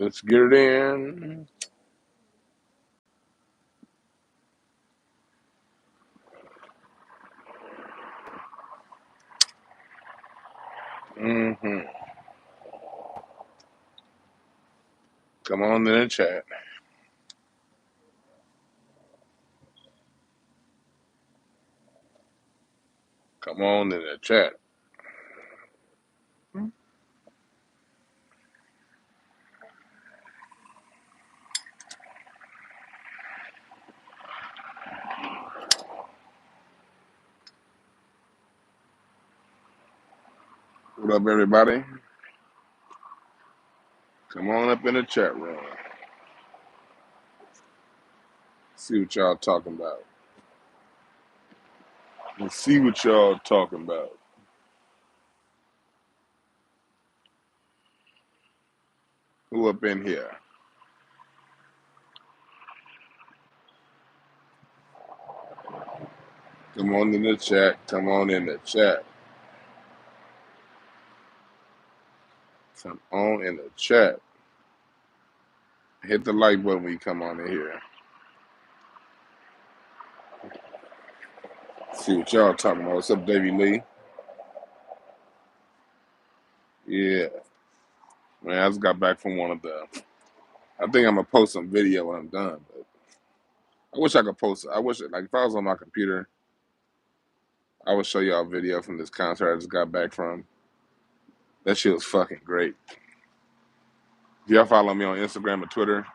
Let's get it in. hmm Come on in the chat. Come on in the chat. What up, everybody? Come on up in the chat room. See what y'all talking about. Let's see what y'all talking about. Who up in here? Come on in the chat. Come on in the chat. Come on in the chat. Hit the like button when you come on in here. See what y'all talking about. What's up, Davey Lee? Yeah. Man, I just got back from one of the... I think I'm going to post some video when I'm done. But I wish I could post it. I wish, like, if I was on my computer, I would show y'all a video from this concert I just got back from. That shit was fucking great. If y'all follow me on Instagram or Twitter,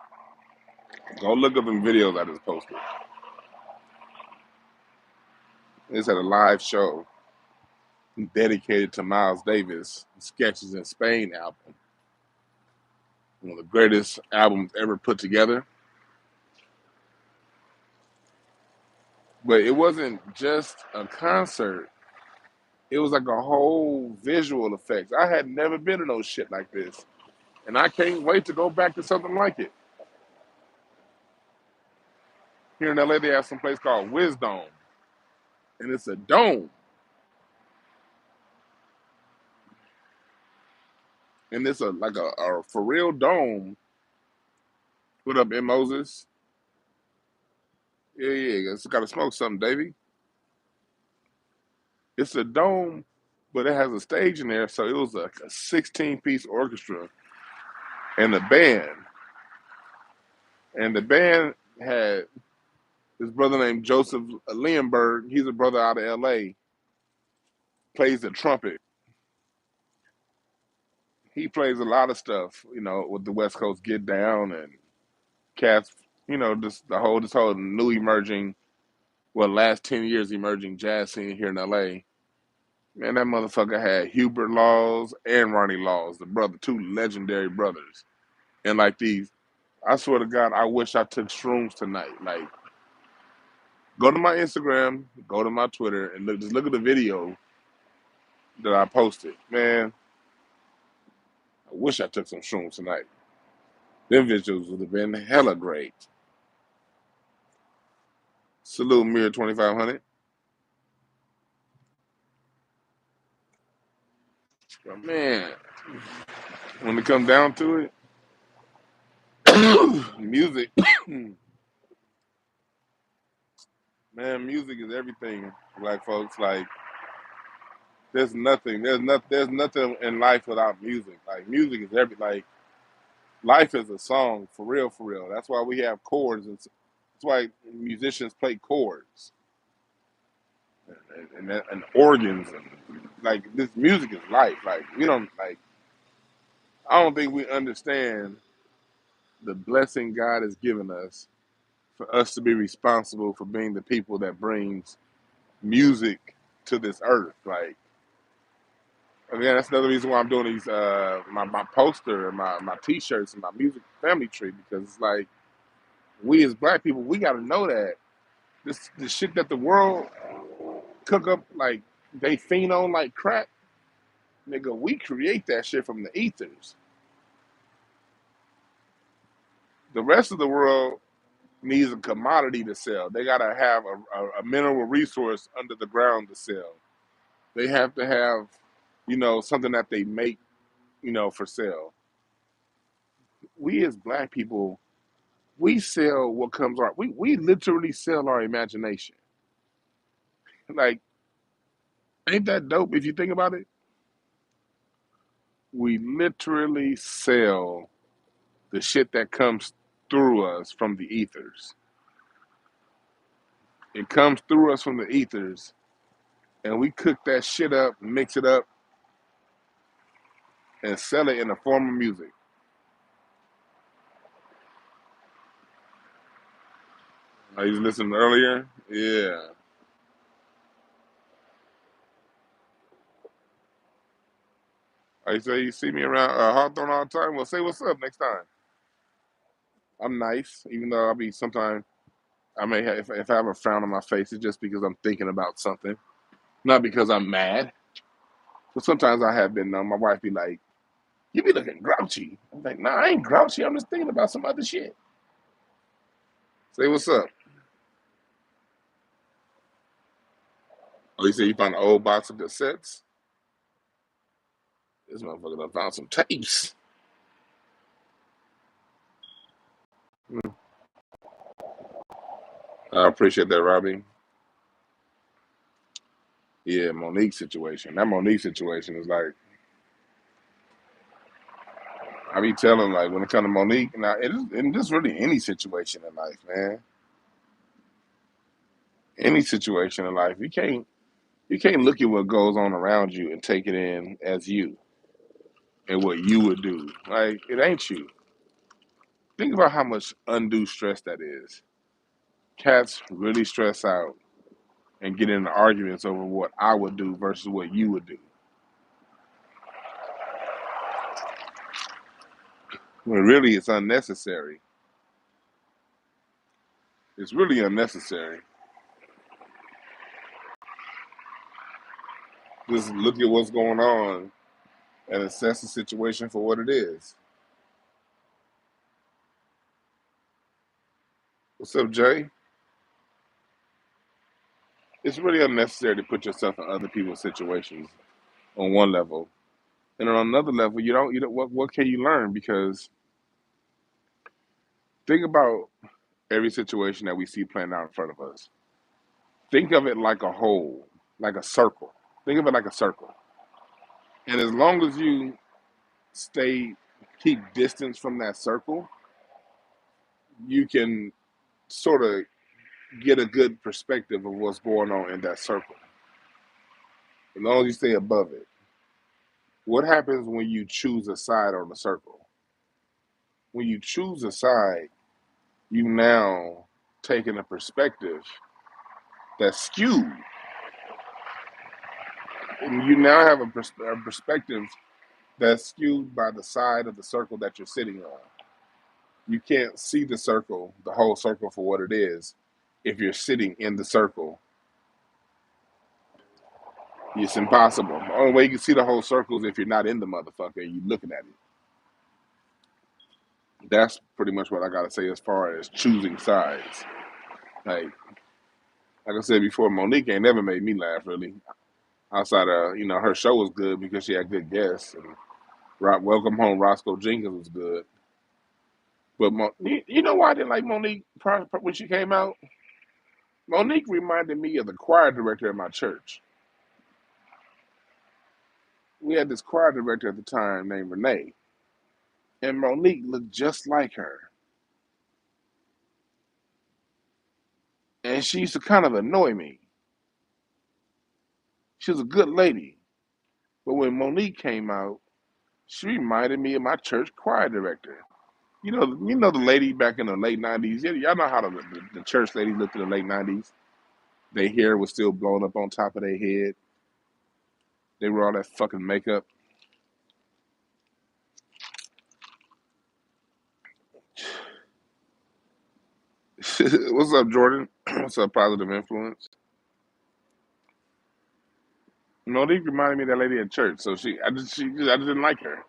go look up them videos I just posted. It's at a live show dedicated to Miles Davis' Sketches in Spain album. One of the greatest albums ever put together. But it wasn't just a concert. It was like a whole visual effects. I had never been to no shit like this. And I can't wait to go back to something like it. Here in LA, they have some place called Wisdom. And it's a dome. And it's like a for real dome put up in Moses. Yeah. It's got to smoke something, Davey. It's a dome, but it has a stage in there. So it was like a 16-piece orchestra and a band. And the band had this brother named Joseph Leonberg. He's a brother out of LA. Plays the trumpet. He plays a lot of stuff, with the West Coast Get Down and cats, this whole new emerging, last 10 years emerging jazz scene here in LA. Man, that motherfucker had Hubert Laws and Ronnie Laws, two legendary brothers. And like these, I swear to God, I wish I took shrooms tonight. Like, go to my Instagram, go to my Twitter, and just look at the video that I posted. Man, I wish I took some shrooms tonight. Them visuals would have been hella great. Salute Mirror 2500. But man, when it comes down to it, music, man, music is everything. Black folks, like, there's nothing in life without music. Like, music is like, life is a song for real, for real. That's why we have chords. That's why musicians play chords and organs and like this music is life. Like, I don't think we understand the blessing God has given us for us to be responsible for being the people that brings music to this earth. Like, again, that's another reason why I'm doing these my poster and my t-shirts and my music family tree, because it's like, we as black people, we got to know that the shit that the world cook up, like they fiend on like crack, nigga, we create that shit from the ethers. The rest of the world needs a commodity to sell. They gotta have a mineral resource under the ground to sell. They have to have, something that they make, for sale. we as black people, we sell what comes our we literally sell our imagination. Like, ain't that dope if you think about it? We literally sell the shit that comes through us from the ethers. It comes through us from the ethers, and we cook that shit up, mix it up, and sell it in the form of music. I was listening earlier. Yeah. I say you see me around Hawthorne all the time. Well, say what's up next time. I'm nice, even though I'll be sometimes. I may have, if I have a frown on my face, it's just because I'm thinking about something, not because I'm mad. But sometimes I have been. My wife be like, "You be looking grouchy." I'm like, "Nah, I ain't grouchy. I'm just thinking about some other shit." Say what's up. Oh, you say you found an old box of cassettes? This motherfucker done found some tapes. Mm. I appreciate that, Robbie. Yeah, Monique situation. That Monique situation is like, I be telling, like, when it comes to Monique, now it is, and just really any situation in life, man. Any situation in life, you can't look at what goes on around you and take it in as you and what you would do. Like, it ain't you. Think about how much undue stress that is. Cats really stress out and get into arguments over what I would do versus what you would do. When really it's unnecessary. It's really unnecessary. Just look at what's going on and assess the situation for what it is. What's up, Jay? It's really unnecessary to put yourself in other people's situations on one level. And on another level, you don't what can you learn? Because think about every situation that we see playing out in front of us. Think of it like a whole, like a circle. Think of it like a circle. And as long as you stay keep distance from that circle, you can sort of get a good perspective of what's going on in that circle. As long as you stay above it. What happens when you choose a side on the circle? When you choose a side, you now taking a perspective that's skewed. And you now have a perspective that's skewed by the side of the circle that you're sitting on. You can't see the circle, the whole circle for what it is, if you're sitting in the circle. It's impossible. The only way you can see the whole circle is if you're not in the motherfucker and you're looking at it. That's pretty much what I gotta say as far as choosing sides. Like I said before, Monique ain't never made me laugh really. Outside of her show was good because she had good guests, and Welcome Home Roscoe Jenkins was good. But you know why I didn't like Monique when she came out? Monique reminded me of the choir director at my church. We had this choir director at the time named Renee, and Monique looked just like her. And she used to kind of annoy me. She was a good lady. But when Monique came out, she reminded me of my church choir director. You know the lady back in the late '90s. Yeah, y'all know how the church lady looked in the late '90s. Their hair was still blown up on top of their head. They were all that fucking makeup. What's up, Jordan? What's up, positive influence? Monique reminded me of that lady at church, so I just didn't like her.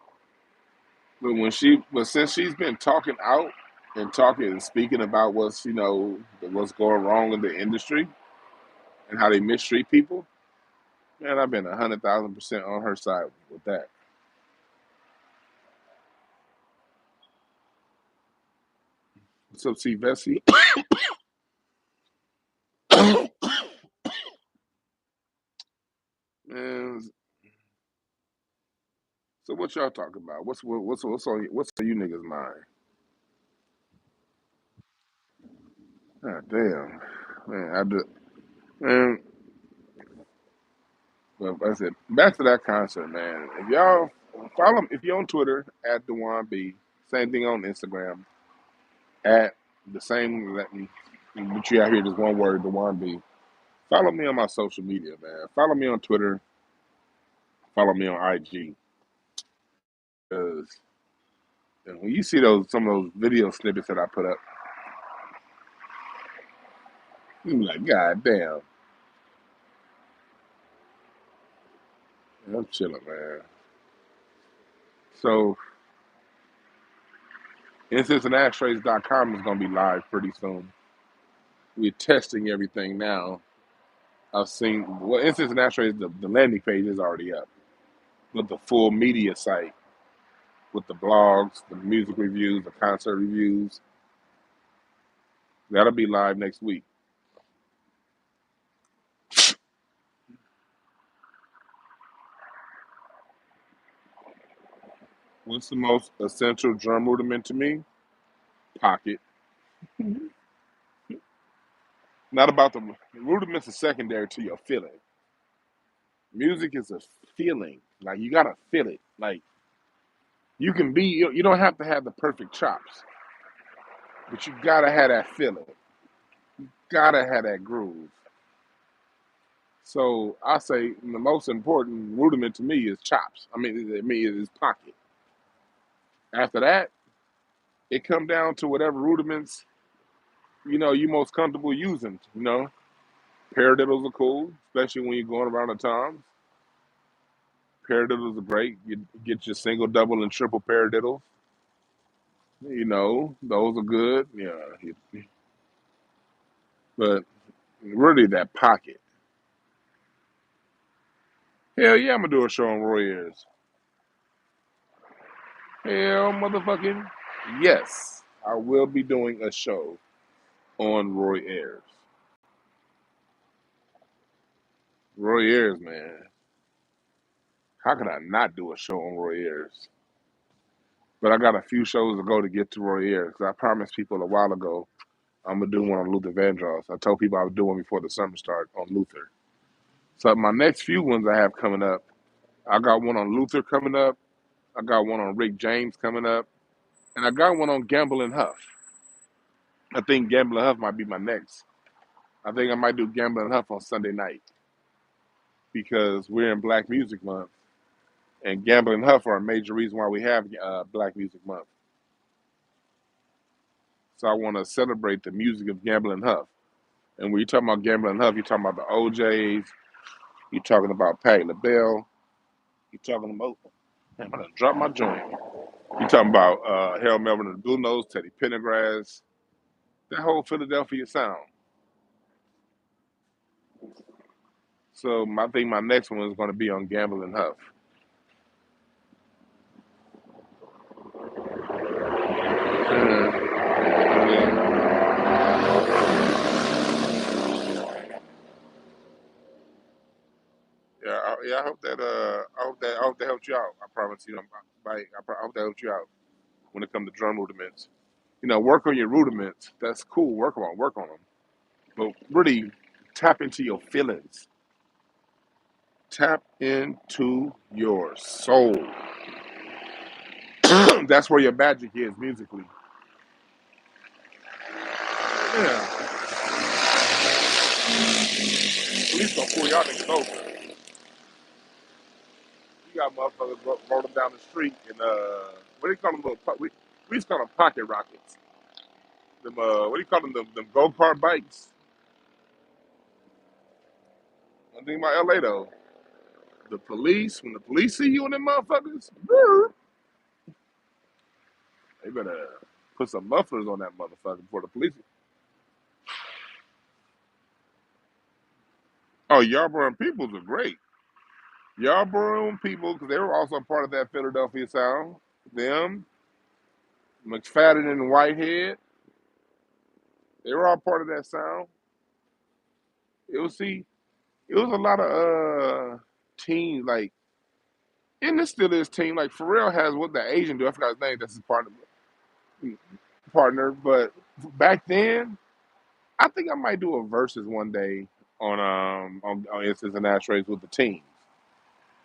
But since she's been talking out and talking and speaking about what's going wrong in the industry and how they mistreat people, man, I've been 100,000% on her side with that. What's up, C. Vessi? Man, so what y'all talking about? What's on you niggas' mind? God damn, man, I do, man. Well, like I said, back to that concert, man. If y'all follow, if you're on Twitter at DwannB, same thing on Instagram at the same. But you out here just one word, DwannB. Follow me on my social media, man. Follow me on Twitter. Follow me on IG. Because when you see some of those video snippets that I put up, you be like, God damn. I'm chilling, man. So, InstanceandAshtrays.com is going to be live pretty soon. We're testing everything now. I've seen, well, Instance and Ashtrays, the landing page is already up. With the full media site, with the blogs, the music reviews, the concert reviews. That'll be live next week. What's the most essential drum rudiment to me? Pocket. Not about the rudiments are secondary to your feeling. Music is a feeling. Like you gotta feel it. Like you don't have to have the perfect chops, but you gotta have that feeling. Gotta have that groove. So I say the most important rudiment to me is chops. It is pocket. After that, it come down to whatever rudiments you most comfortable using. Paradiddles are cool, especially when you're going around the toms. Paradiddles are great. You get your single, double, and triple paradiddles. Those are good. Yeah, but really that pocket. Hell yeah, I'm gonna do a show on Roy Ayers. Hell motherfucking yes, I will be doing a show on Roy Ayers. Roy Ayers, man. How could I not do a show on Roy Ayers? But I got a few shows to go to get to Roy Ayers. 'Cause I promised people a while ago I'm gonna do one on Luther Vandross. I told people I would do one before the summer start on Luther. So my next few ones I have coming up, I got one on Luther coming up. I got one on Rick James coming up, and I got one on Gamble and Huff. I think Gamble and Huff might be my next. I think I might do Gamble and Huff on Sunday night because we're in Black Music Month, and Gamble and Huff are a major reason why we have Black Music Month. So I want to celebrate the music of Gamble and Huff. And when you're talking about Gamble and Huff, you're talking about the OJs, you're talking about Patti LaBelle, you're talking about, damn, I done dropped my joint. You're talking about Harold Melvin and the Blue Notes, Teddy Pendergrass, that whole Philadelphia sound. So I think my next one is going to be on Gamble and Huff. Yeah, I hope that helped you out. I promise you. I hope that helped you out when it comes to drum rudiments. Work on your rudiments. That's cool. Work on them. But really, tap into your feelings. Tap into your soul. That's where your magic is musically. Yeah. At least gonna pull y'all niggas over. You got motherfuckers rolling down the street and what do you call them? We used to call them pocket rockets. Them what do you call them? Them go kart bikes. One thing about LA though, when the police see you and them motherfuckers, they better put some mufflers on that motherfucker before the police. Oh, Yarborough Peoples are great. Yarborough people, because they were also part of that Philadelphia sound. Them, McFadden and Whitehead. They were all part of that sound. It was see, it was a lot of teams like, and this still is team like Pharrell has what the Asian do. I forgot his name. That's his partner. But back then, I think I might do a versus one day on Instance and Ashtrays with the teams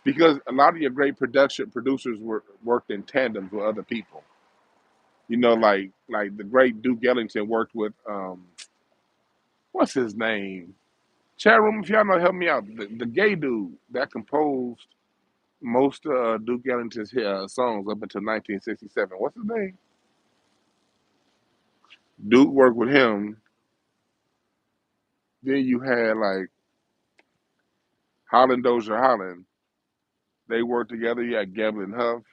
because a lot of your great production producers worked in tandems with other people. You know, like the great Duke Ellington worked with what's his name? Chat room, if y'all know, help me out. The gay dude that composed most Duke Ellington's songs up until 1967. What's his name? Duke worked with him. Then you had like Holland Dozier Holland. They worked together. You had Gavin Huff.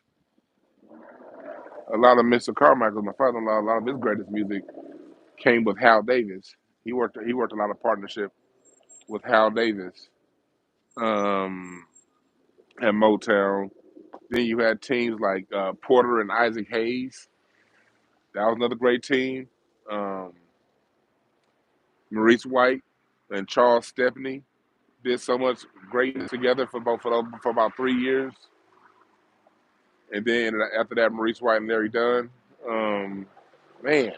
A lot of Mr. Carmichael, my father-in-law, a lot of his greatest music came with Hal Davis. He worked a lot of partnership with Hal Davis um, at Motown. Then you had teams like Porter and Isaac Hayes. That was another great team. Um, Maurice White and Charles Stepney did so much greatness together for about 3 years. And then after that, Maurice White and Larry Dunn. Um, man,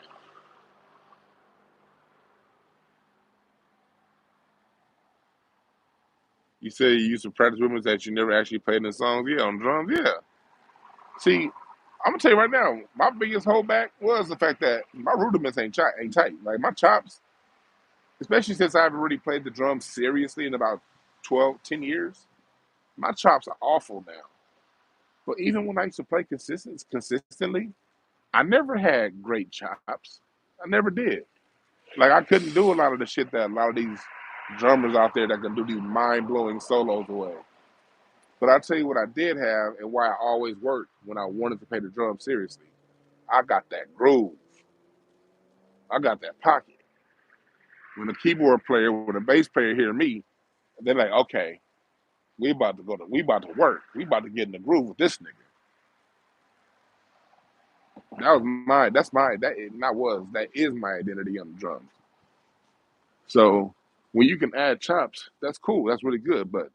you say you used to practice with me that you never actually played the songs. Yeah, on drums. Yeah. See, I'm gonna tell you right now, my biggest holdback was the fact that my rudiments ain't tight. Like my chops, especially since I haven't really played the drums seriously in about 12, 10 years. My chops are awful now. But even when I used to play consistently, I never had great chops. I never did. Like I couldn't do a lot of the shit that a lot of these drummers out there that can do these mind blowing solos away. But I tell you what I did have and why I always worked when I wanted to play the drum seriously. I got that groove. I got that pocket. When the keyboard player, when the bass player hear me, they're like, okay, we about to work. We about to get in the groove with this nigga. That is my identity on the drums. So when you can add chops, that's cool. That's really good. But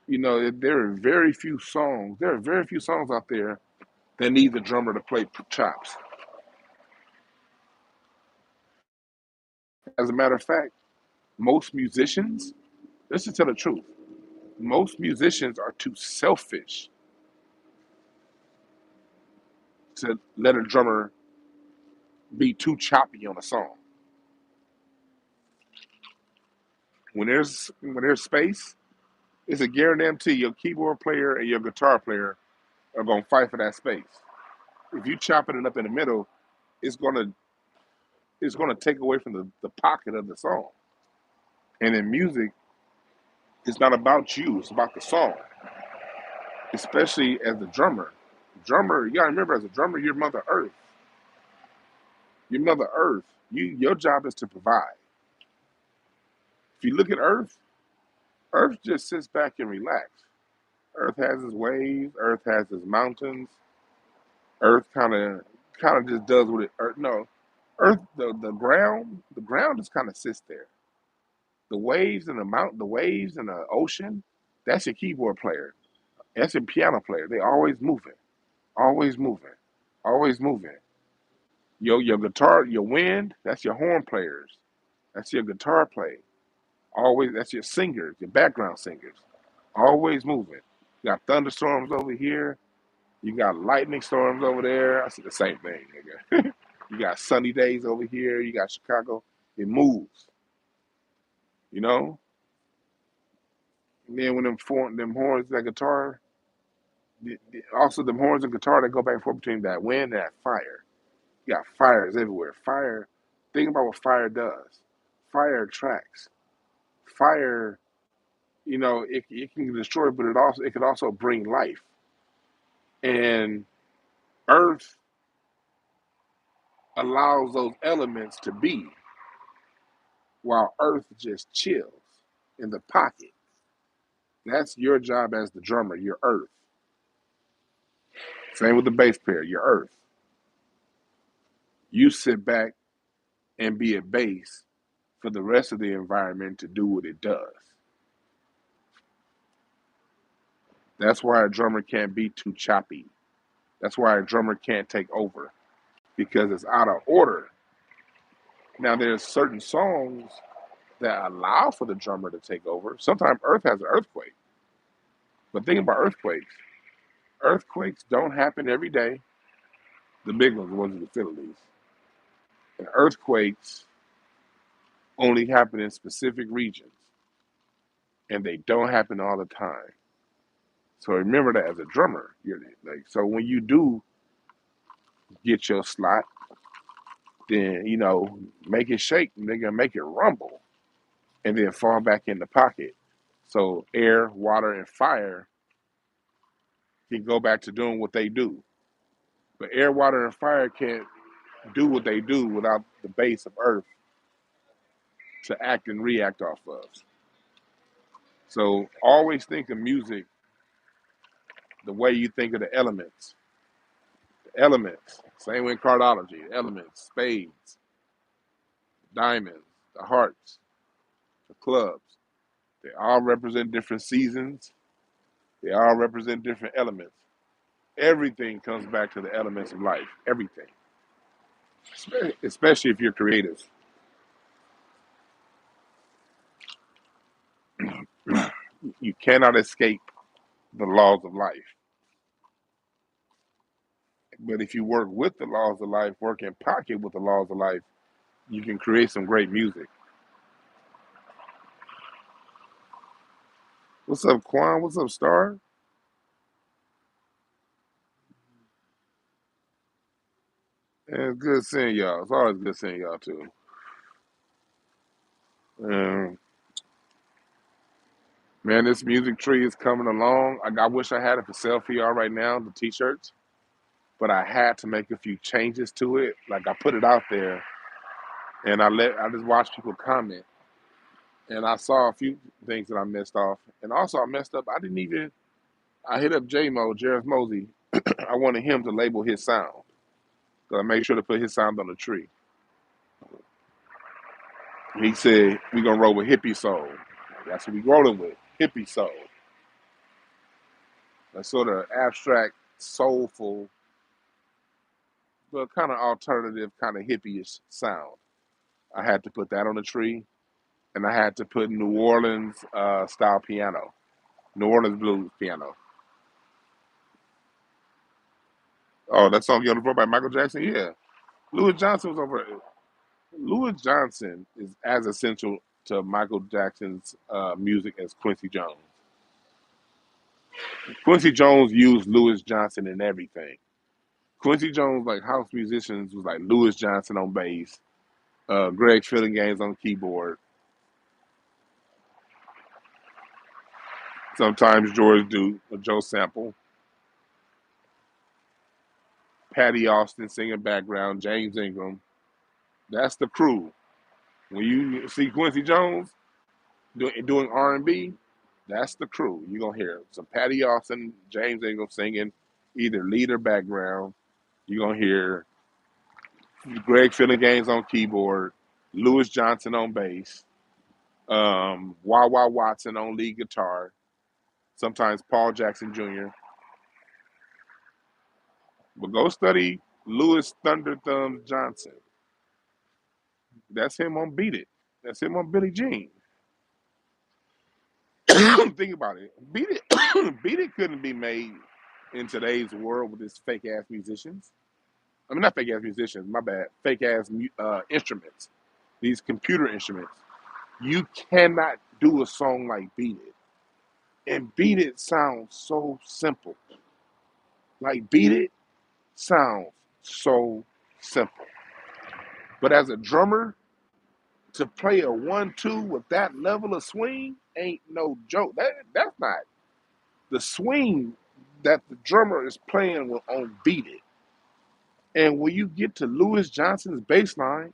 there are very few songs out there that need the drummer to play chops. As a matter of fact, most musicians, let's just tell the truth, most musicians are too selfish to let a drummer be too choppy on a song. When there's space, it's a guarantee your keyboard player and your guitar player are gonna fight for that space. If you chopping it up in the middle, it's gonna it's gonna take away from the pocket of the song. And in music, it's not about you, it's about the song. Especially as the drummer. Drummer, you gotta remember as a drummer, you're Mother Earth. You're Mother Earth. Your job is to provide. If you look at Earth, Earth just sits back and relax. Earth has its waves, Earth has its mountains, Earth kind of just does what it Earth no. Earth the ground just kind of sits there. The waves and the ocean, that's your keyboard player. That's your piano player. They always moving, always moving. Your guitar, your wind, that's your horn players. That's your guitar play. Always that's your singers, your background singers. Always moving. You got thunderstorms over here. You got lightning storms over there. I see the same thing, nigga. You got sunny days over here. You got Chicago. It moves, you know. And then when them horns, that guitar, also them horns and guitar that go back and forth between that wind and that fire. You got fires everywhere. Fire. Think about what fire does. Fire attracts. Fire, it can destroy, but it can also bring life. And Earth allows those elements to be, while Earth just chills in the pocket. That's your job as the drummer. You're Earth. Same with the bass player. You're Earth. You sit back and be a base for the rest of the environment to do what it does. That's why a drummer can't be too choppy. That's why a drummer can't take over because it's out of order. Now, there's certain songs that allow for the drummer to take over. Sometimes Earth has an earthquake. But think about earthquakes. Earthquakes don't happen every day. The big ones, the ones in the Philippines. And earthquakes only happen in specific regions. And they don't happen all the time. So remember that as a drummer. So when you do get your slot, then make it shake, nigga, make it rumble, and then fall back in the pocket. So air, water, and fire can go back to doing what they do. But air, water, and fire can't do what they do without the base of earth to act and react off of. So always think of music the way you think of the elements. The elements, same with cardology, elements, spades, diamonds, the hearts, the clubs. They all represent different seasons. They all represent different elements. Everything comes back to the elements of life. Everything. Especially if you're creative. You cannot escape the laws of life. But if you work with the laws of life, work in pocket with the laws of life, you can create some great music. What's up, Quan? What's up, Star? And it's good seeing y'all. It's always good seeing y'all too. Um, Man, this music tree is coming along. I wish I had it for sale for y'all right now, the t-shirts, but I had to make a few changes to it. Like I put it out there, and I just watched people comment, and I saw a few things that I messed off, and also I messed up. I hit up J-Mo, Jareth Mosey. I wanted him to label his sound, so I made sure to put his sound on the tree. He said we gonna roll with hippie soul. That's what we rolling with, hippie soul. That sort of abstract, soulful, but kind of alternative, kind of hippie-ish sound. I had to put that on the tree, and I had to put New Orleans style piano, New Orleans blues piano. Oh, that song "You're on the Floor" by Michael Jackson. Yeah, Louis Johnson was over. Louis Johnson is as essential to Michael Jackson's music as Quincy Jones. Quincy Jones used Louis Johnson in everything. Quincy Jones, like house musicians, was like Louis Johnson on bass, Greg Fillinganes on keyboard, sometimes George Duke or Joe Sample, Patty Austin singing background, James Ingram. That's the crew. When you see Quincy Jones doing R&B, that's the crew. You're going to hear some Patty Austin, James Ingram singing either lead or background. You're going to hear Greg Fillinganes on keyboard, Louis Johnson on bass, Wah Watson on lead guitar, sometimes Paul Jackson Jr. But go study Louis Thunder Thumbs Johnson. That's him on Beat It. That's him on Billie Jean. Think about it. Beat It, Beat It couldn't be made in today's world with these fake ass musicians. I mean, not fake ass musicians. My bad. Fake ass instruments. These computer instruments. You cannot do a song like Beat It. And Beat It sounds so simple. Like Beat It sounds so simple. But as a drummer, to play a 1-2 with that level of swing ain't no joke. That's not the swing that the drummer is playing on Beat It. And when you get to Louis Johnson's bass line,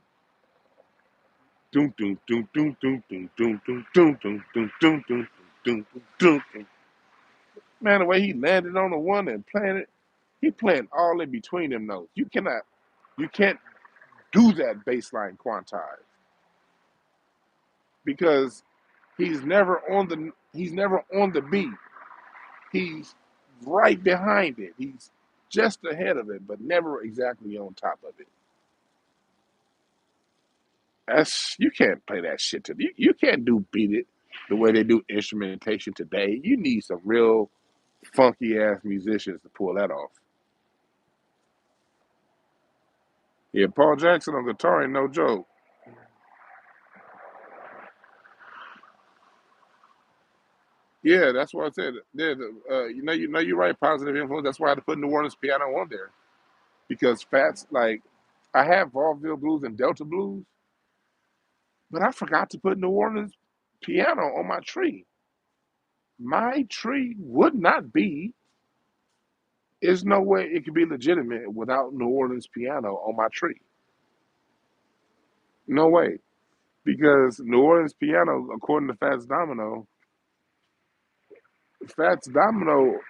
doom doom doom doom doom doom doom doom doom doom doom doom doom doom doom doom. Man, the way he landed on the one and playing it, he playing all in between them notes. You can't do that bass line quantize because he's never on the beat. He's right behind it. He's just ahead of it, but never exactly on top of it. That's you can't play that shit to you can't do beat it the way they do instrumentation today. You need some real funky ass musicians to pull that off. Yeah, Paul Jackson on guitar ain't no joke. Yeah, that's what I said. Yeah, you're right. Positive influence. That's why I had to put New Orleans piano on there because Fats like I have Vaudeville blues and Delta blues, but I forgot to put New Orleans piano on my tree. My tree would not be. There's no way it could be legitimate without New Orleans piano on my tree. No way, because New Orleans piano, according to Fats Domino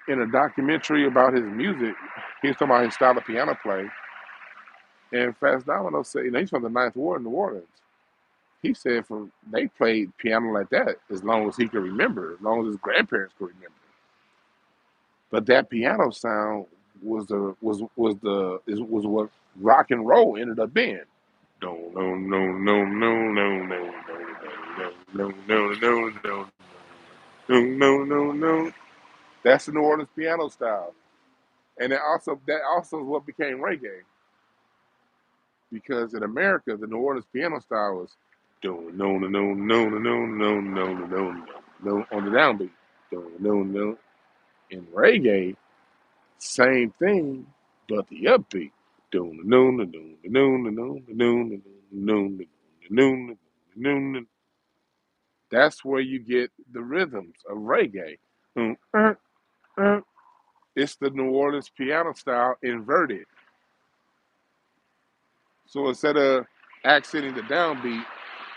in a documentary about his music, he was talking about his style of piano play. And Fats Domino said, he's from the Ninth Ward in New Orleans. He said they played piano like that as long as he could remember, as long as his grandparents could remember. But that piano sound was what rock and roll ended up being. No, no, no, no, no, no, no, no, no, no, no, no, no, no, no, no. That's the New Orleans piano style, and that also is what became reggae. Because in America, the New Orleans piano style was no, no, no, no, no, no, no, no, no, no on the downbeat. No, no, no. In reggae, same thing, but the upbeat. No, no, no, no, no, no, no, no, no, no, no, no, no. That's where you get the rhythms of reggae. It's the New Orleans piano style inverted. So instead of accenting the downbeat,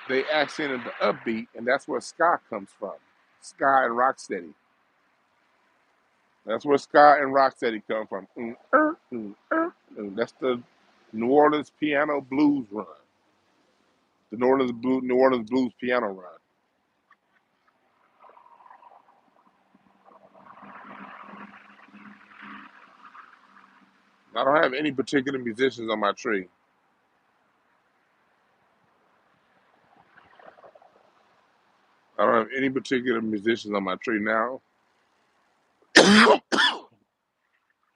they accented the upbeat, and that's where ska comes from. Ska and rocksteady. That's where ska and rocksteady come from. That's the New Orleans piano blues run. The New Orleans blues piano run. I don't have any particular musicians on my tree. I don't have any particular musicians on my tree now.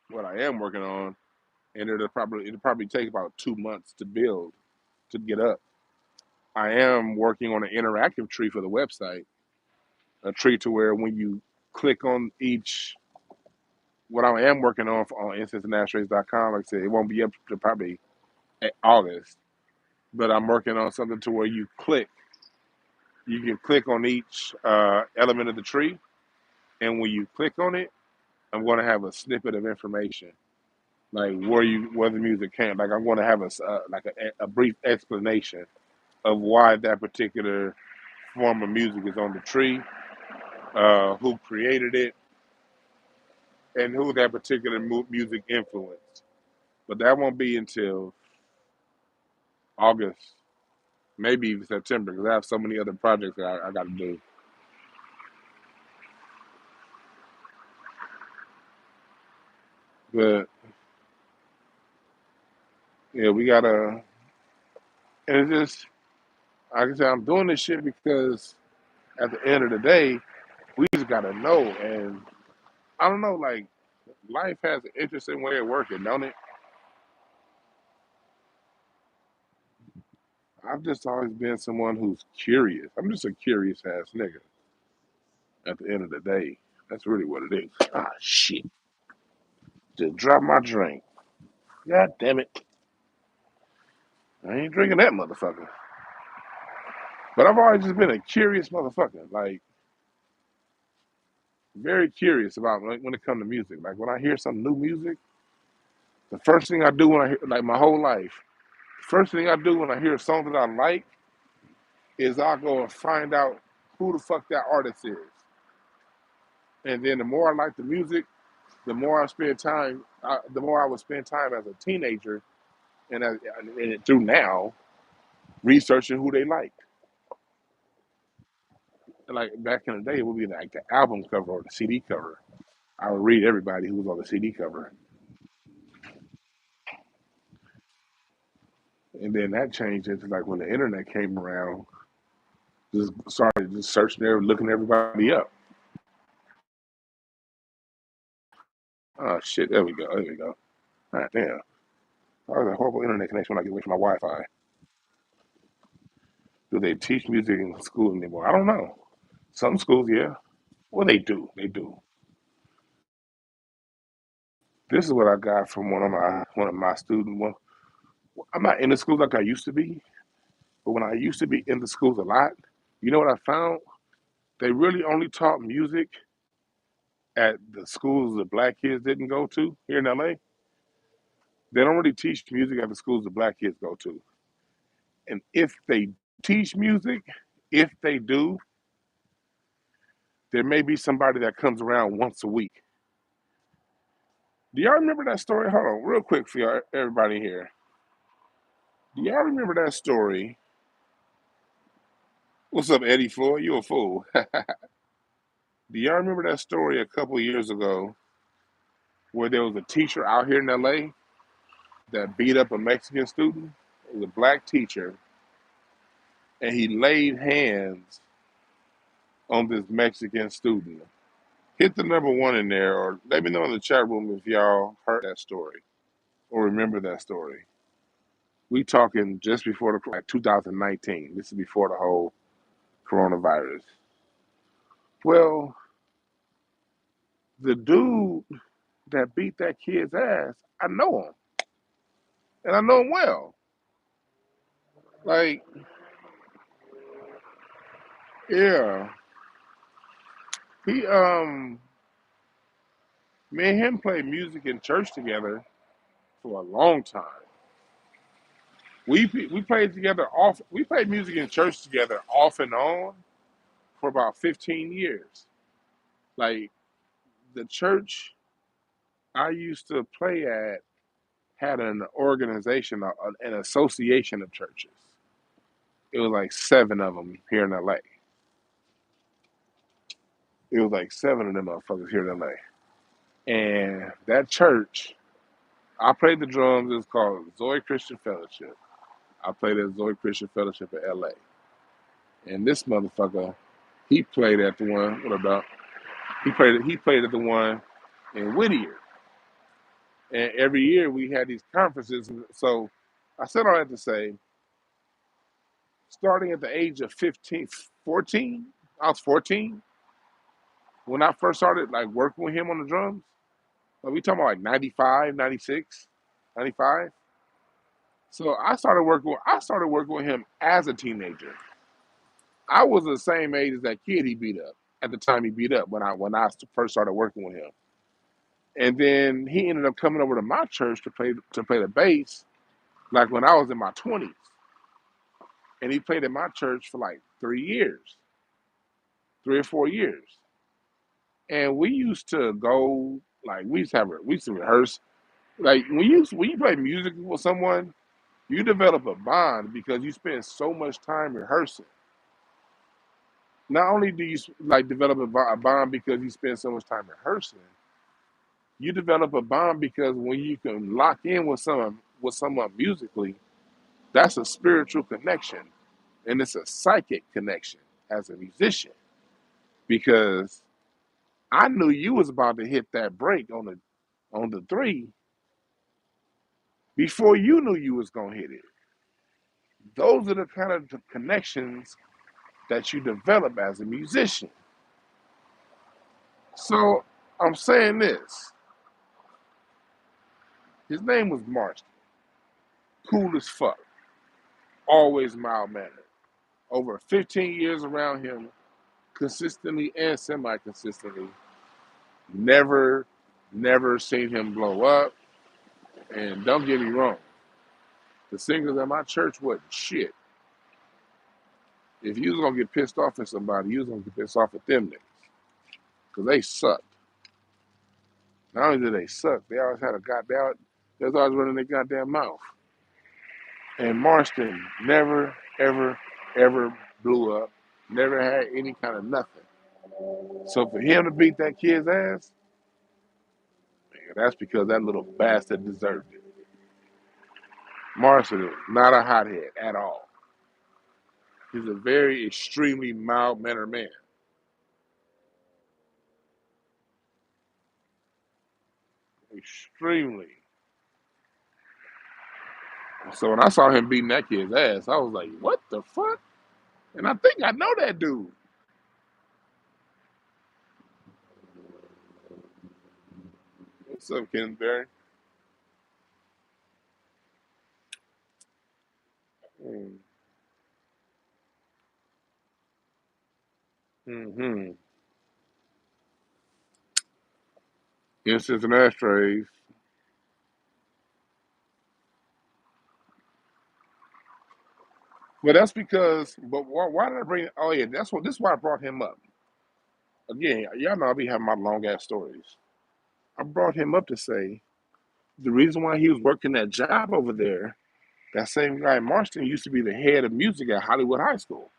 What I am working on, and it'll probably take about 2 months to build to get up. I am working on an interactive tree for the website, a tree to where when you click on each, what I am working on instanceandashtrays.com, like I said, it won't be up to probably August, but I'm working on something to where you can click on each element of the tree, and when you click on it, I'm going to have a snippet of information, like where the music came. Like I'm going to have a brief explanation of why that particular form of music is on the tree, who created it, and who that particular music influenced. But that won't be until August, maybe even September, because I have so many other projects that I got to do. But yeah, we gotta, and it's just, like I said, I'm doing this shit because at the end of the day, we just gotta know. And I don't know, like life has an interesting way of working, don't it? I've just always been someone who's curious. I'm just a curious ass nigga. At the end of the day, that's really what it is. Ah, shit! Just drop my drink. God damn it! I ain't drinking that motherfucker. But I've always just been a curious motherfucker. Like very curious about like, when it comes to music. Like when I hear some new music, the first thing I do when I hear, like my whole life, first thing I do when I hear a song that I like is I'll go and find out who the fuck that artist is. And then the more I like the music, the more I would spend time as a teenager and through now researching who they like. Like back in the day, it would be like the album cover or the CD cover. I would read everybody who was on the CD cover, and then that changed into like when the internet came around, just started just searching there, looking everybody up. Oh shit! There we go. There we go. God damn. I was a horrible internet connection when I get away from my Wi-Fi. Do they teach music in school anymore? I don't know. Some schools, yeah. Well, they do. They do. This is what I got from one of my students. I'm not in the schools like I used to be, but when I used to be in the schools a lot, you know what I found? They really only taught music at the schools the black kids didn't go to here in LA. They don't really teach music at the schools the black kids go to. And if they teach music, if they do, there may be somebody that comes around once a week. Do y'all remember that story? Hold on, real quick for y'all, everybody here. Do y'all remember that story? What's up, Eddie Floyd? You a fool. Do y'all remember that story a couple years ago where there was a teacher out here in LA that beat up a Mexican student? It was a black teacher, and he laid hands on this Mexican student. Hit the number one in there, or let me know in the chat room if y'all heard that story or remember that story. We talking just before like 2019. This is before the whole coronavirus. Well, the dude that beat that kid's ass, I know him, and I know him well. Like, yeah, he me and him played music in church together for a long time. We played together off. We played music in church together off and on for about 15 years. Like the church I used to play at had an organization, an association of churches. It was like seven of them here in LA. It was like seven of them motherfuckers here in LA. And that church, I played the drums. It was called Zoe Christian Fellowship. I played at Zoe Christian Fellowship in LA. And this motherfucker, he played at the one. What about? He played at the one in Whittier. And every year we had these conferences. So I said all that to say, starting at the age of 15, 14, I was 14 when I first started like working with him on the drums. Like, we talking about like 95, 96, 95. So I started working with him as a teenager. I was the same age as that kid he beat up at the time he beat up when I first started working with him. And then he ended up coming over to my church to play the bass, like when I was in my 20s. And he played at my church for like 3 years, 3 or 4 years. And we used to go, like we used to rehearse. Like when you play music with someone, you develop a bond because you spend so much time rehearsing. Not only do you like develop a bond because you spend so much time rehearsing, you develop a bond because when you can lock in with someone musically, that's a spiritual connection, and it's a psychic connection as a musician. Because I knew you was about to hit that break on the three before you knew you was gonna hit it. Those are the kind of connections that you develop as a musician. So I'm saying this. His name was Marston. Cool as fuck. Always mild mannered. Over 15 years around him, consistently and semi consistently, never, never seen him blow up. And don't get me wrong, the singers at my church wasn't shit. If you was gonna get pissed off at somebody, you was gonna get pissed off at them niggas. Because they sucked. Not only did they suck, they always had a goddamn, they was always running their goddamn mouth. And Marston never, ever, ever blew up. Never had any kind of nothing. So for him to beat that kid's ass, man, that's because that little bastard deserved it. Marston is not a hothead at all. He's a very extremely mild mannered man. Extremely. So when I saw him beating that kid's ass, I was like, what the fuck? And I think I know that dude. What's up, Ken Barry? Mm-hmm. Incense and ashtrays. But that's because, but why did I bring, oh yeah, this is why I brought him up. Again, y'all know I be having my long ass stories. I brought him up to say the reason why he was working that job over there, that same guy Marston used to be the head of music at Hollywood High School.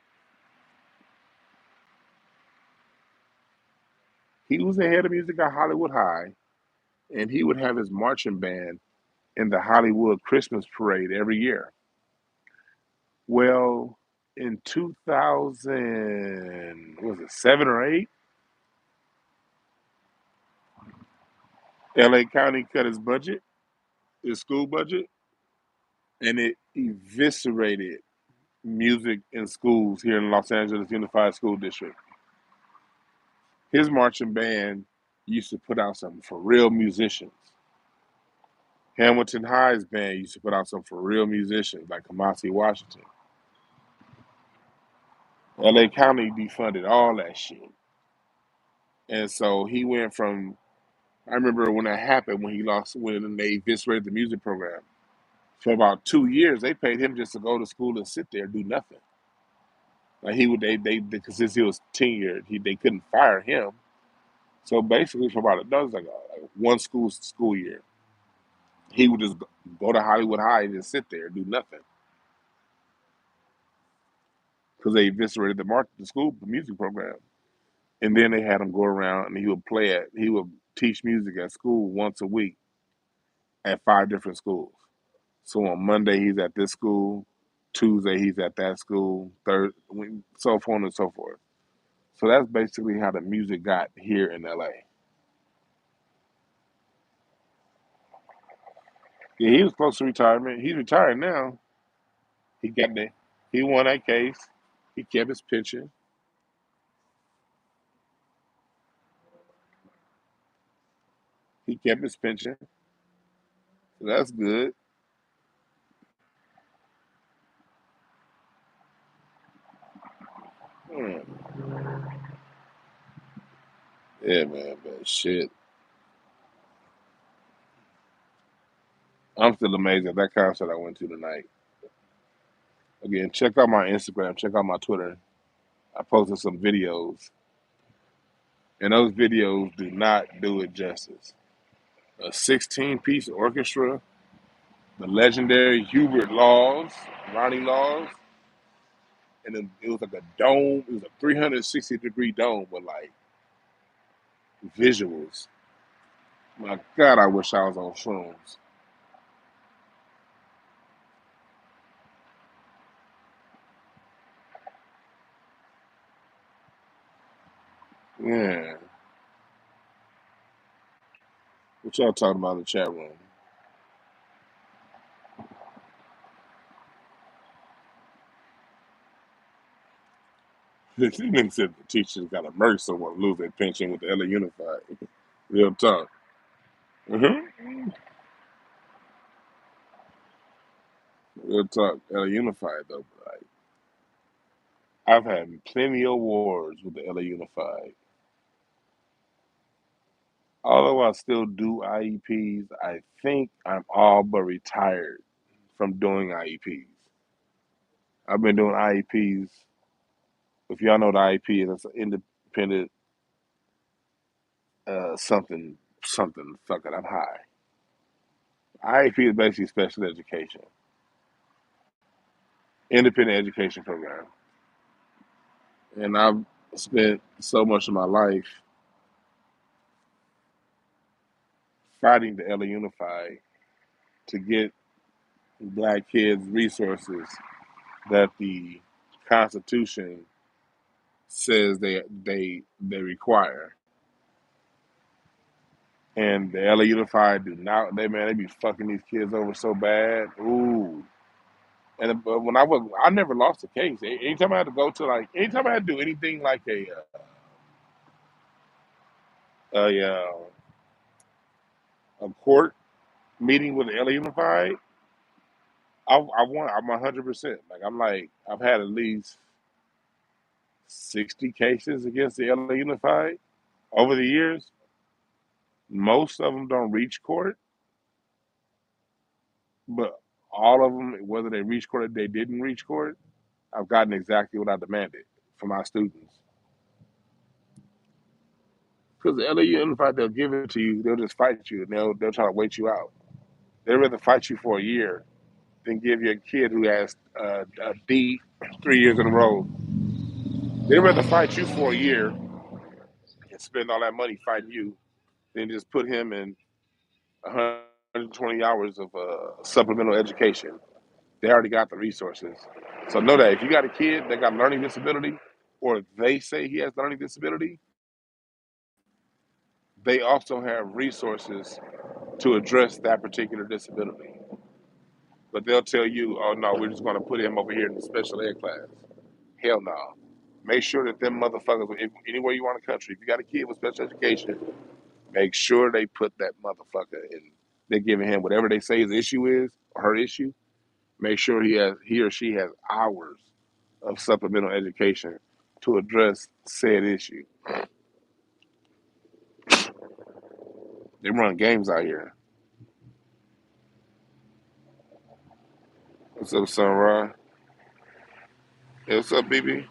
He was the head of music at Hollywood High, and he would have his marching band in the Hollywood Christmas parade every year. Well, in 2000, was it 7 or 8? LA County cut his budget, his school budget, and it eviscerated music in schools here in Los Angeles Unified School District. His marching band used to put out something for real musicians. Hamilton High's band used to put out some for real musicians like Kamasi Washington. LA County defunded all that shit. And so he went from, I remember when that happened, when they eviscerated the music program. For about 2 years, they paid him just to go to school and sit there and do nothing. Like because since he was tenured, they couldn't fire him. So basically, for about that was like one school year, he would just go to Hollywood High and just sit there and do nothing because they eviscerated the school music program. And then they had him go around and he would teach music at school once a week at 5 different schools. So on Monday he's at this school, Tuesday he's at that school, third, so on and so forth. So that's basically how the music got here in LA. Yeah, he was close to retirement. He's retired now. He got that. He won that case. He kept his pension. He kept his pension. So that's good. Hmm. Yeah, man, but shit. I'm still amazed at that concert I went to tonight. Again, check out my Instagram, check out my Twitter. I posted some videos, and those videos do not do it justice. A 16-piece orchestra, the legendary Hubert Laws, Ronnie Laws, and then it was like a dome. It was a 360-degree dome with like visuals. My God, I wish I was on shrooms. Yeah. What y'all talking about in the chat room? This nigga said the teachers got to murk someone lose their pension with the LA Unified. Real talk. Mm-hmm. Real talk. LA Unified though. Like, I've had plenty of wars with the LA Unified. Although I still do IEPs, I think I'm all but retired from doing IEPs. I've been doing IEPs. If y'all know what IEP is, that's an independent something. Fuck it, I'm high. IEP is basically special education. independent education program. And I've spent so much of my life fighting the LA Unified to get black kids resources that the Constitution says they require. And the LA Unified do not. They be fucking these kids over so bad. Ooh. And but when I never lost a case. Anytime I had to go to anytime I had to do anything like a a court meeting with the LA Unified, I won. I'm 100%. I've had at least 60 cases against the LA Unified over the years. Most of them don't reach court, but all of them, whether they reach court or they didn't reach court, I've gotten exactly what I demanded for my students. Because the LA Unified, they'll give it to you, they'll just fight you, and they'll try to wait you out. They'd rather fight you for a year than give you a kid who has a D 3 years in a row. They'd rather fight you for a year and spend all that money fighting you than just put him in 120 hours of supplemental education. They already got the resources. So know that if you got a kid that got learning disability, or they say he has learning disability, they also have resources to address that particular disability. But they'll tell you, oh no, we're just going to put him over here in the special ed class. Hell no. Make sure that them motherfuckers, anywhere you want in the country, if you got a kid with special education, make sure they put that motherfucker in. They're giving him whatever they say his issue is, or her issue. Make sure he or she has hours of supplemental education to address said issue. They run games out here. What's up, son, Ron? Hey, what's up, BB?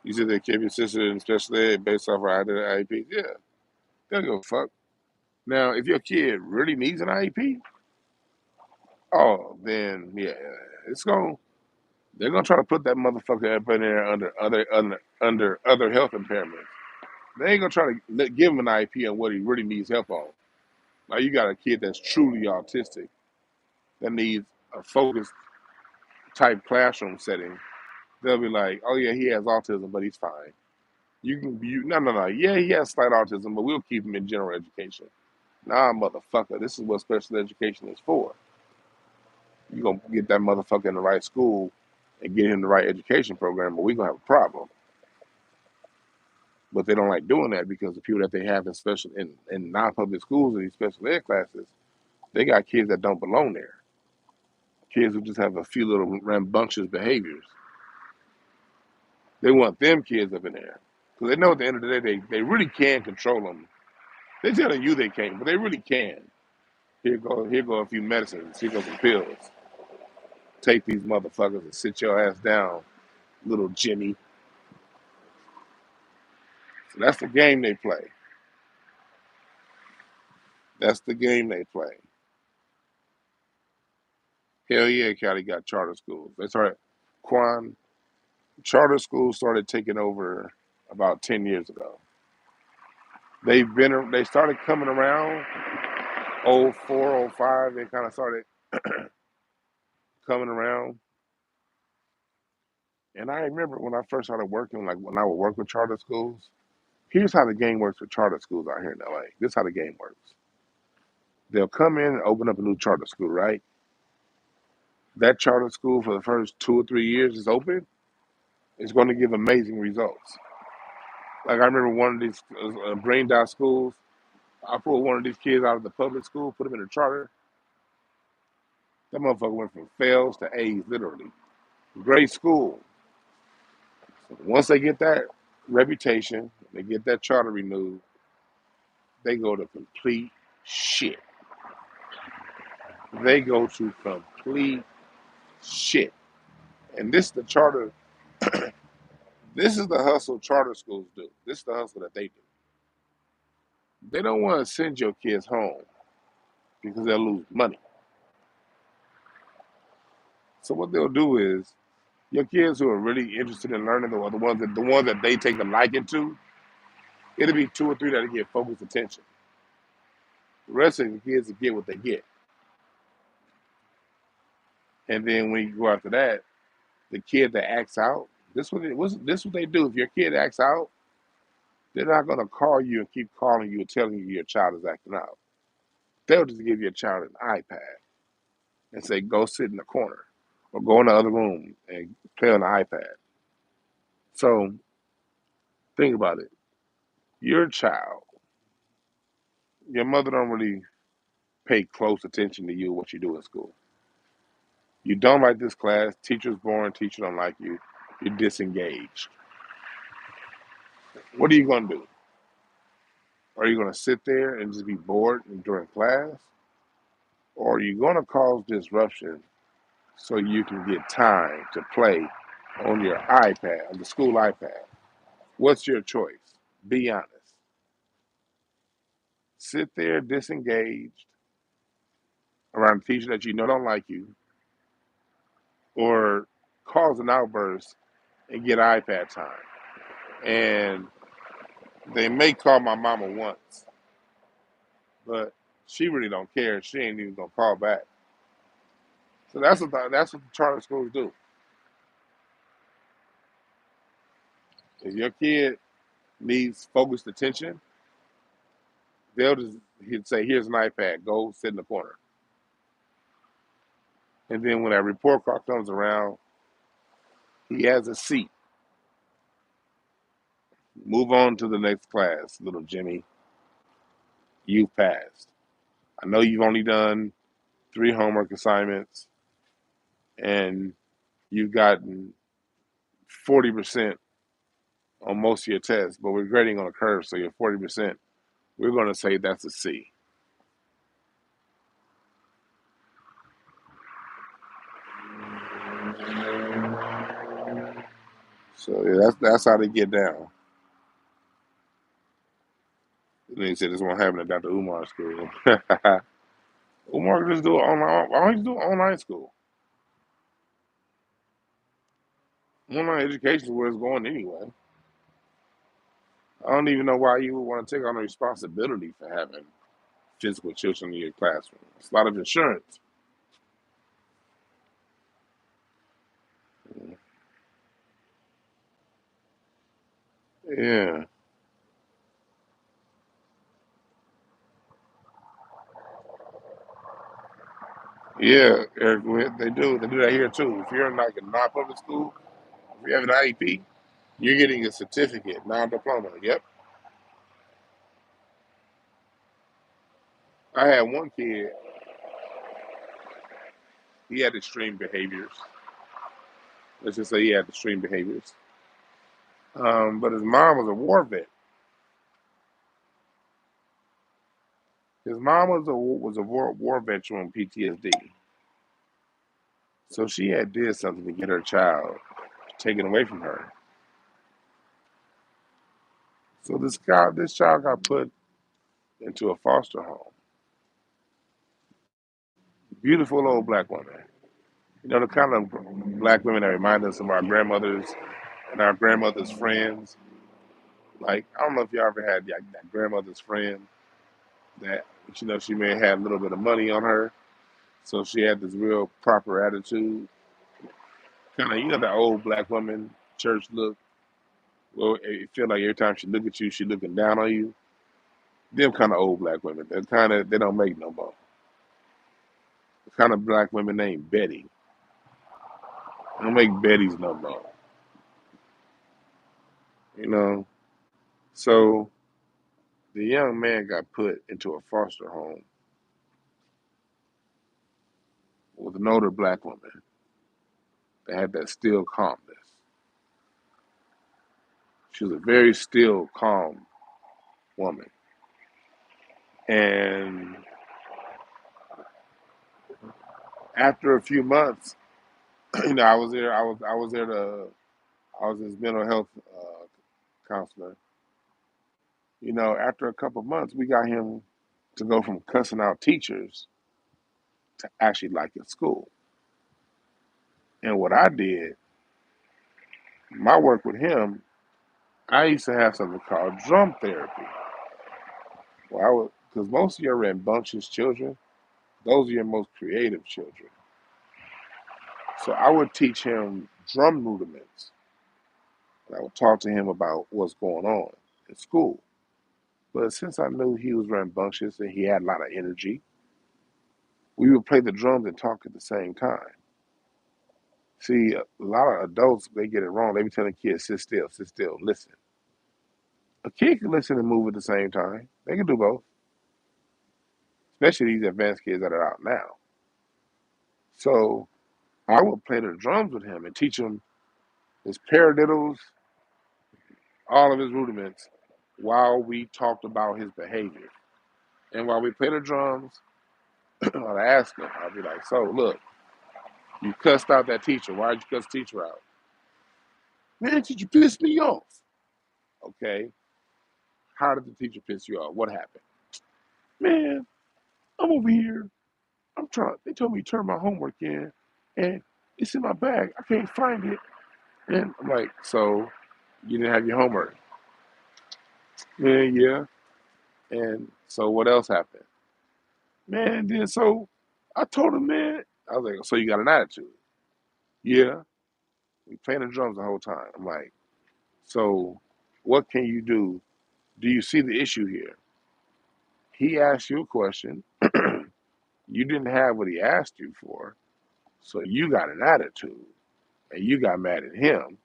You said they kept your sister in special ed based off her IEP? Yeah, they don't give a fuck. Now, if your kid really needs an IEP, oh, then yeah, it's going. They're gonna try to put that motherfucker up in there under other health impairments. They ain't gonna try to give him an IEP on what he really needs help on. Now you got a kid that's truly autistic that needs a focused type classroom setting. They'll be like, oh yeah, he has autism, but he's fine. No. Yeah, he has slight autism, but we'll keep him in general education. Nah, motherfucker, this is what special education is for. You gonna get that motherfucker in the right school and get him the right education program, but we gonna have a problem. But they don't like doing that because the people that they have in non-public schools in these special ed classes, they got kids that don't belong there. Kids who just have a few little rambunctious behaviors. They want them kids up in there because they know at the end of the day they really can control them. They're telling you they can't, but they really can. Here go a few medicines. Here go some pills. Take these motherfuckers and sit your ass down, little Jimmy. So that's the game they play. That's the game they play. Hell yeah, Cali got charter schools. That's right. Quan, charter schools started taking over about 10 years ago. They started coming around 04, 05. They kind of started coming around. And I remember when I first started working, like when I would work with charter schools, here's how the game works with charter schools out here in LA. This is how the game works. They'll come in and open up a new charter school, right? That charter school for the first 2 or 3 years is open. It's going to give amazing results. Like I remember one of these brain dot schools. I pulled one of these kids out of the public school, put him in a charter. That motherfucker went from fails to A's, literally. Great school. Once they get that reputation, they get that charter renewed, they go to complete shit. They go to complete shit. And this is the charter, this is the hustle charter schools do. This is the hustle that they do. They don't want to send your kids home. because they'll lose money. So what they'll do is your kids who are really interested in learning, the ones that they take a liking to, it'll be two or three that get focused attention. The rest of the kids will get what they get. And then when you go after that, the kid that acts out, this what they do. If your kid acts out, they're not gonna call you and keep calling you and telling you your child is acting out. They'll just give your child an iPad and say, go sit in the corner or go in the other room and play on the iPad. So think about it. Your child, your mother don't really pay close attention to you what you do in school. You don't like this class, teacher's boring, teacher don't like you, you're disengaged. What are you gonna do? Are you gonna sit there and just be bored during class? Or are you gonna cause disruption so you can get time to play on your iPad, on the school iPad? What's your choice? Be honest. Sit there disengaged around a teacher that you know don't like you, or cause an outburst and get iPad time. And they may call my mama once, but she really don't care. She ain't even gonna call back. So that's what the charter schools do. If your kid needs focused attention, they'll just he'd say, "Here's an iPad. Go sit in the corner." And then when that report card comes around, he has a seat. Move on to the next class, little Jimmy. You passed. I know you've only done 3 homework assignments and you've gotten 40% on most of your tests, but we're grading on a curve, so you're 40%. We're going to say that's a C. So yeah, that's how they get down. And they said this won't happen at Dr. Umar's school. Umar can just do it online. Why don't you do online school? Online education is where it's going anyway. I don't even know why you would want to take on the responsibility for having physical children in your classroom. It's a lot of insurance. Yeah, yeah, Eric, they do. They do that here too. If you're in like a non-public school, if you have an IEP, you're getting a certificate, non-diploma. Yep. I had one kid. He had extreme behaviors. Let's just say he had extreme behaviors. But his mom was a war vet. His mom was a war veteran with PTSD. So she had did something to get her child taken away from her. So this child got put into a foster home. Beautiful old black woman. You know, the kind of black women that remind us of our grandmothers and our grandmother's friends. Like, I don't know if y'all ever had like, that grandmother's friend that, she may have had a little bit of money on her. So she had this real proper attitude. Kind of, that old black woman church look. Well, it feel like every time she look at you, she looking down on you. Them kind of old black women. They don't make no more. The kind of black women named Betty. They don't make Betty's no more. You know. So the young man got put into a foster home with an older black woman that had that still calmness. She was a very still, calm woman. And after a few months, I was there. I was there to. I was his mental health counselor. After a couple of months, we got him to go from cussing out teachers to actually like your school. And what I did, my work with him, I used to have something called drum therapy. Where I would, because most of your rambunctious children, those are your most creative children. So I would teach him drum rudiments. And I would talk to him about what's going on in school. But since I knew he was rambunctious and he had a lot of energy, we would play the drums and talk at the same time. See, a lot of adults, they get it wrong. They be telling kids, sit still, listen. A kid can listen and move at the same time. They can do both, especially these advanced kids that are out now. So I would play the drums with him and teach him his paradiddles, all of his rudiments, while we talked about his behavior. And while we play the drums, I'd ask him, I'd be like, so look, you cussed out that teacher. Why'd you cuss the teacher out? Man, teacher pissed me off. Okay, how did the teacher piss you off? What happened? Man, I'm over here. I'm trying. They told me to turn my homework in, and it's in my bag. I can't find it. And I'm like, so you didn't have your homework? Man, yeah. And so what else happened? Man, then so I told him, man, I was like, so you got an attitude? Yeah. We playing the drums the whole time. I'm like, so what can you do? Do you see the issue here? He asked you a question. You didn't have what he asked you for, so you got an attitude and you got mad at him.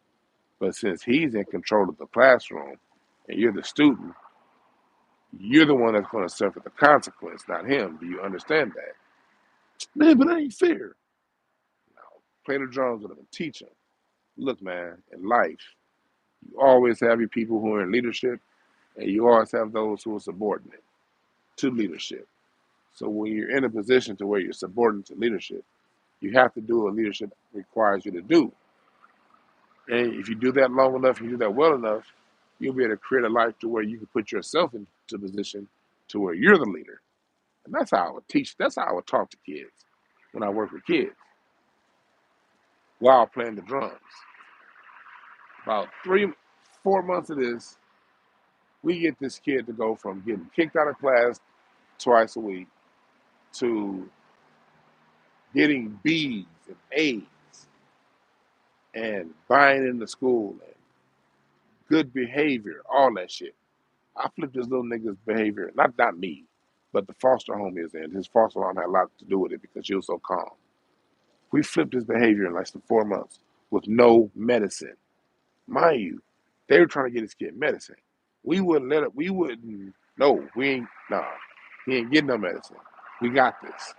But since he's in control of the classroom and you're the student, you're the one that's going to suffer the consequence, not him. Do you understand that? Man, but that ain't fair. No, play the drums with him and teach him. Look, man, in life, you always have your people who are in leadership and you always have those who are subordinate to leadership. So when you're in a position to where you're subordinate to leadership, you have to do what leadership requires you to do. And if you do that long enough, you do that well enough, you'll be able to create a life to where you can put yourself into a position to where you're the leader. And that's how I would teach. That's how I would talk to kids when I work with kids while playing the drums. About 4 months of this, we get this kid to go from getting kicked out of class twice a week to getting B's and A's and buying into school and good behavior, all that shit. I flipped this little nigga's behavior, not me, but the foster home is in. His foster mom had a lot to do with it because she was so calm. We flipped his behavior in less than 4 months with no medicine. Mind you, they were trying to get his kid medicine. We wouldn't let it, we wouldn't, no, we ain't, nah, he ain't getting no medicine. We got this.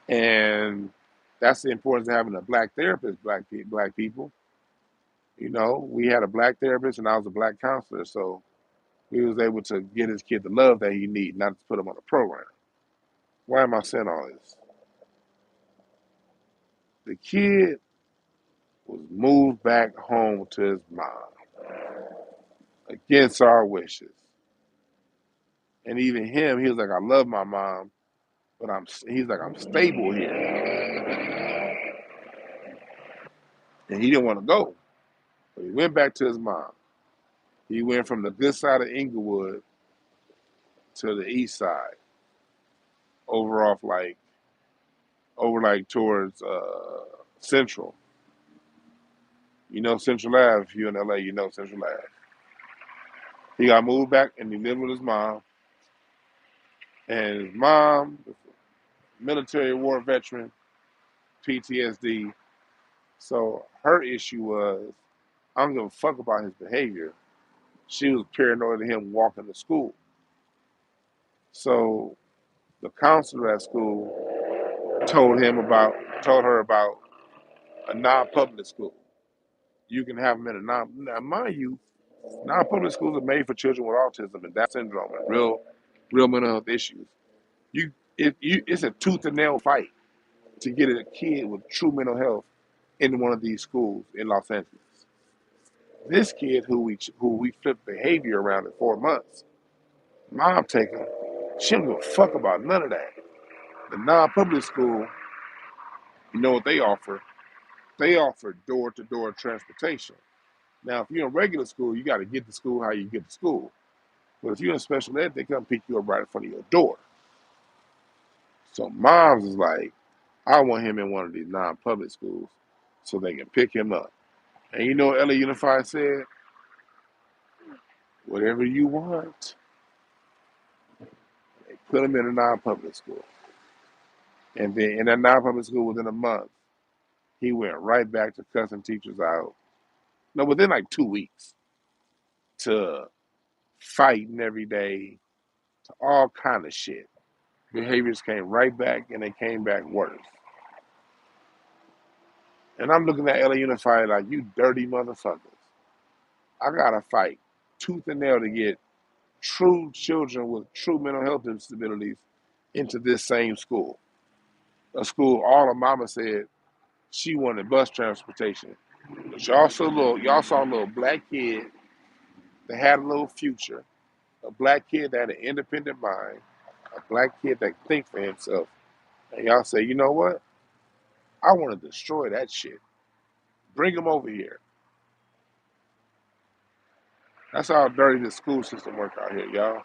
And that's the importance of having a black therapist, black people. You know, we had a black therapist and I was a black counselor, so we was able to get his kid the love that he need, not to put him on a program. Why am I saying all this? The kid was moved back home to his mom against our wishes. And even him, he was like, I love my mom, but he's like, I'm stable here. And he didn't want to go. But he went back to his mom. He went from the good side of Inglewood to the east side, over like towards Central. You know Central Ave, if you're in LA, you know Central Ave. He got moved back and he lived with his mom. And his mom, military war veteran, PTSD. So her issue was, I don't give a fuck about his behavior. She was paranoid of him walking to school. So the counselor at school told her about a non-public school. You can have them in a now mind you, non-public schools are made for children with autism and Down syndrome and real mental health issues. It's a tooth and nail fight to get a kid with true mental health in one of these schools in Los Angeles. This kid who we flipped behavior around in 4 months, mom taking, she don't give a fuck about none of that. The non-public school, you know what they offer? They offer door-to-door transportation. Now, if you're in regular school, you got to get to school how you get to school. But if you're in special ed, they come pick you up right in front of your door. So moms is like, I want him in one of these non-public schools so they can pick him up. And you know what LA Unified said? Whatever you want. They put him in a non-public school. And then in that non-public school within a month, he went right back to cussing teachers out. No, within like 2 weeks to fighting every day, to all kind of shit. Behaviors came right back and they came back worse. And I'm looking at LA Unified like, you dirty motherfuckers. I gotta fight tooth and nail to get true children with true mental health disabilities into this same school. A school all her mama said she wanted bus transportation. But y'all saw a little black kid that had a little future, a black kid that had an independent mind, a black kid that can think for himself. And y'all say, you know what? I want to destroy that shit. Bring him over here. That's how dirty the school system work out here, y'all.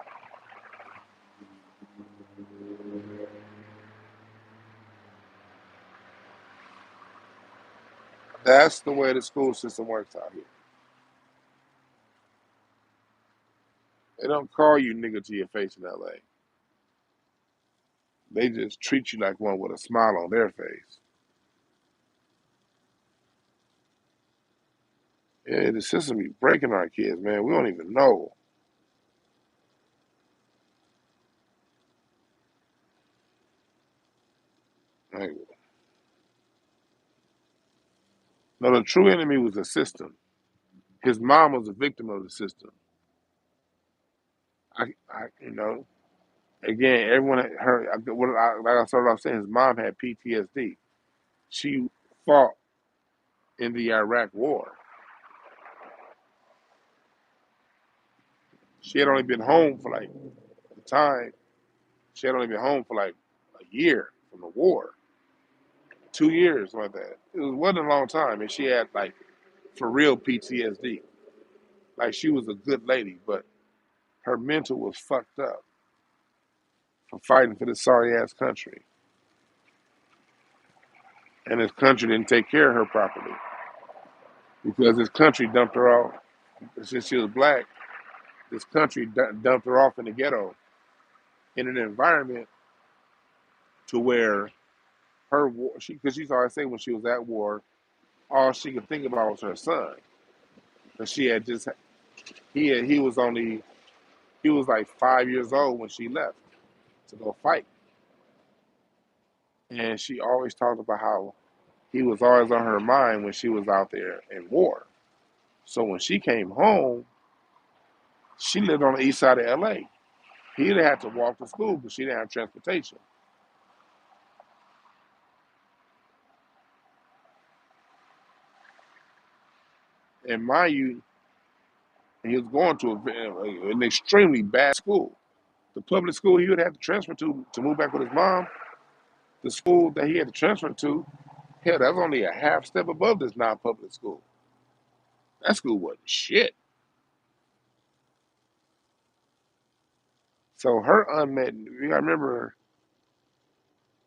That's the way the school system works out here. They don't call you nigga to your face in LA. They just treat you like one with a smile on their face. Yeah, the system be breaking our kids, man. We don't even know. Like, no, the true enemy was the system. His mom was a victim of the system. You know, again, everyone had heard. Like I started off saying, his mom had PTSD. She fought in the Iraq War. She had only been home for like at the time. She had only been home for like a year from the war, 2 years like that. Wasn't a long time, and she had like for real PTSD. Like she was a good lady, but her mental was fucked up from fighting for this sorry ass country, and this country didn't take care of her properly because this country dumped her off since she was black. This country dumped her off in the ghetto in an environment to where her war, because she always say when she was at war, all she could think about was her son. Because she had just he was only he was like 5 years old when she left to go fight, and she always talked about how he was always on her mind when she was out there in war. So when she came home, she lived on the east side of LA. He had to walk to school because she didn't have transportation. And mind you, he was going to an extremely bad school. The public school he would have to transfer to move back with his mom, the school that he had to transfer to, hell, that's only a half step above this non-public school. That school wasn't shit. So her unmet, you gotta remember,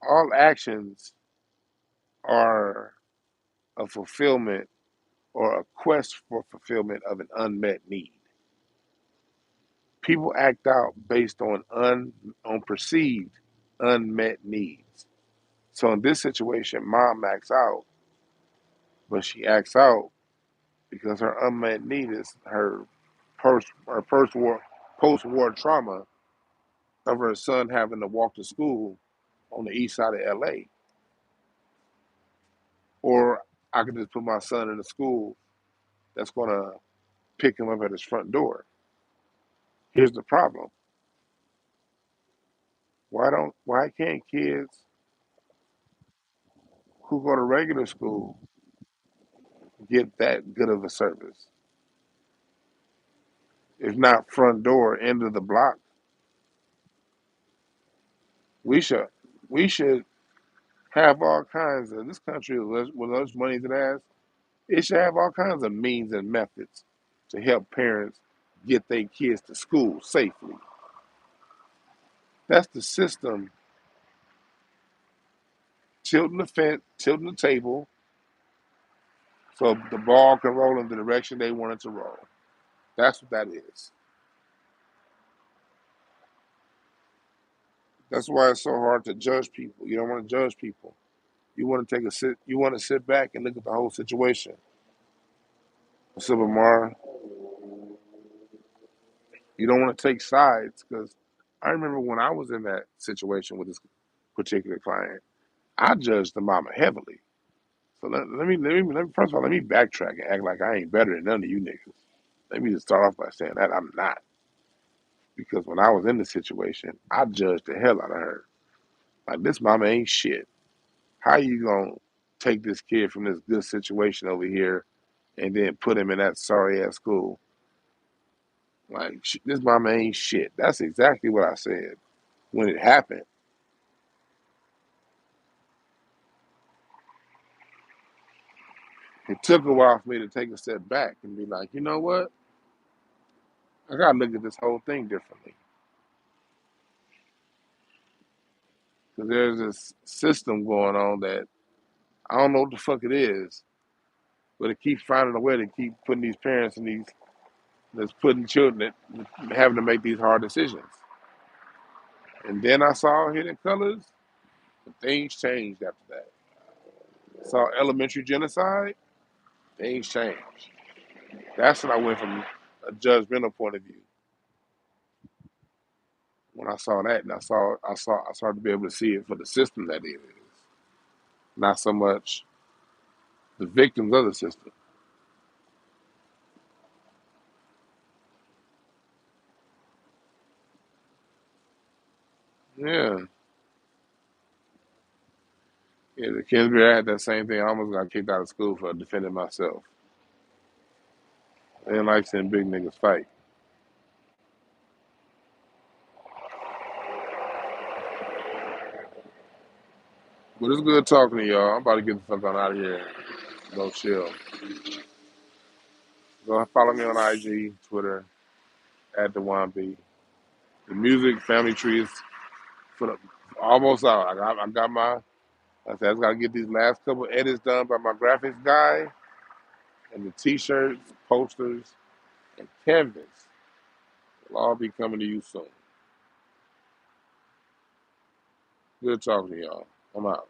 all actions are a fulfillment or a quest for fulfillment of an unmet need. People act out based on perceived unmet needs. So in this situation, mom acts out, but she acts out because her unmet need is her post war trauma of her son having to walk to school on the east side of LA. Or I could just put my son in a school that's gonna pick him up at his front door. Here's the problem. Why can't kids who go to regular school get that good of a service? If not front door, end of the block, we should. We should have all kinds of this country with as much money as it has. It should have all kinds of means and methods to help parents get their kids to school safely. That's the system tilting the fence, tilting the table, so the ball can roll in the direction they want it to roll. That's what that is. That's why it's so hard to judge people. You don't want to judge people. You want to take a sit. You want to sit back and look at the whole situation. So, Mar, you don't want to take sides because I remember when I was in that situation with this particular client, I judged the mama heavily. So first of all, let me backtrack and act like I ain't better than none of you niggas. Let me just start off by saying that I'm not. Because when I was in the situation, I judged the hell out of her. Like, this mama ain't shit. How you gonna take this kid from this good situation over here and then put him in that sorry ass school? Like, this mama ain't shit. That's exactly what I said when it happened. It took a while for me to take a step back and be like, you know what? I gotta look at this whole thing differently. Because there's this system going on that I don't know what the fuck it is, but it keeps finding a way to keep putting these parents in these, that's putting children having to make these hard decisions. And then I saw Hidden Colors, and things changed after that. Saw Elementary Genocide, things changed. That's when I went from a judgmental point of view. When I saw that, and I started to be able to see it for the system that it is, not so much the victims of the system. Yeah, yeah. The Kingsbury, I had that same thing. I almost got kicked out of school for defending myself. I didn't like seeing big niggas fight. But it's good talking to y'all. I'm about to get the fuck on out of here and go chill. Go follow me on IG, Twitter, at DwannB. The music family tree is for the, almost out. I got my. I said I just gotta get these last couple edits done by my graphics guy, and the T-shirts, posters, and canvas will all be coming to you soon. Good talking to y'all. I'm out.